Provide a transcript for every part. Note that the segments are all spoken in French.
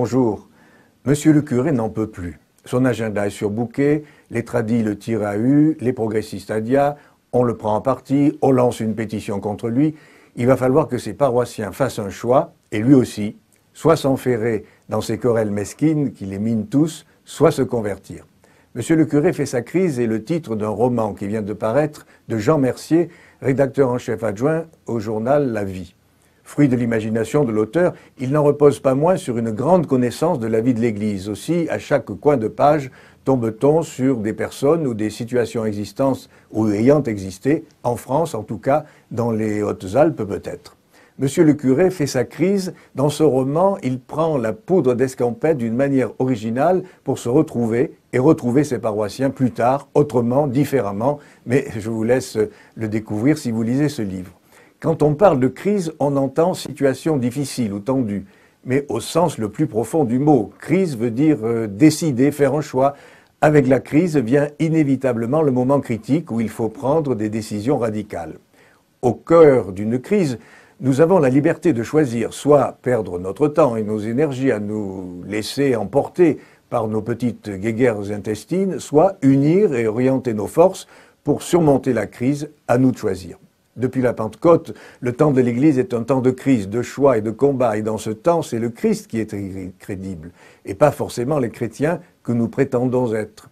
Bonjour. Monsieur le curé n'en peut plus. Son agenda est surbooké, les tradis le tirent à U, les progressistes à dia, on le prend en partie, on lance une pétition contre lui. Il va falloir que ses paroissiens fassent un choix, et lui aussi, soit s'enferrer dans ces querelles mesquines qui les minent tous, soit se convertir. Monsieur le curé fait sa crise est le titre d'un roman qui vient de paraître de Jean Mercier, rédacteur en chef adjoint au journal La Vie. Fruit de l'imagination de l'auteur, il n'en repose pas moins sur une grande connaissance de la vie de l'Église. Aussi, à chaque coin de page, tombe-t-on sur des personnes ou des situations existantes ou ayant existé, en France en tout cas, dans les Hautes-Alpes peut-être. Monsieur le curé fait sa crise. Dans ce roman, il prend la poudre d'escampette d'une manière originale pour se retrouver et retrouver ses paroissiens plus tard, autrement, différemment. Mais je vous laisse le découvrir si vous lisez ce livre. Quand on parle de crise, on entend situation difficile ou tendue, mais au sens le plus profond du mot. Crise veut dire décider, faire un choix. Avec la crise vient inévitablement le moment critique où il faut prendre des décisions radicales. Au cœur d'une crise, nous avons la liberté de choisir, soit perdre notre temps et nos énergies à nous laisser emporter par nos petites guéguerres intestines, soit unir et orienter nos forces pour surmonter la crise, à nous de choisir. Depuis la Pentecôte, le temps de l'Église est un temps de crise, de choix et de combat. Et dans ce temps, c'est le Christ qui est crédible, et pas forcément les chrétiens que nous prétendons être.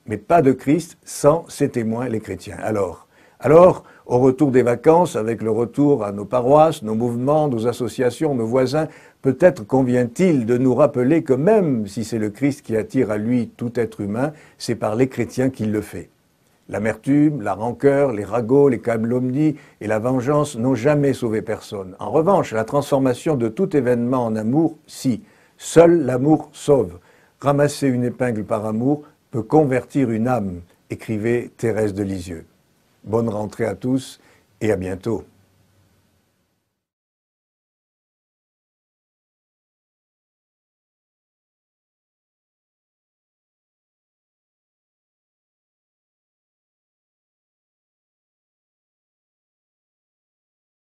Mais pas de Christ sans ses témoins, les chrétiens. Alors, au retour des vacances, avec le retour à nos paroisses, nos mouvements, nos associations, nos voisins, peut-être convient-il de nous rappeler que même si c'est le Christ qui attire à lui tout être humain, c'est par les chrétiens qu'il le fait. L'amertume, la rancœur, les ragots, les calomnies et la vengeance n'ont jamais sauvé personne. En revanche, la transformation de tout événement en amour, si. Seul l'amour sauve. Ramasser une épingle par amour peut convertir une âme, écrivait Thérèse de Lisieux. Bonne rentrée à tous et à bientôt.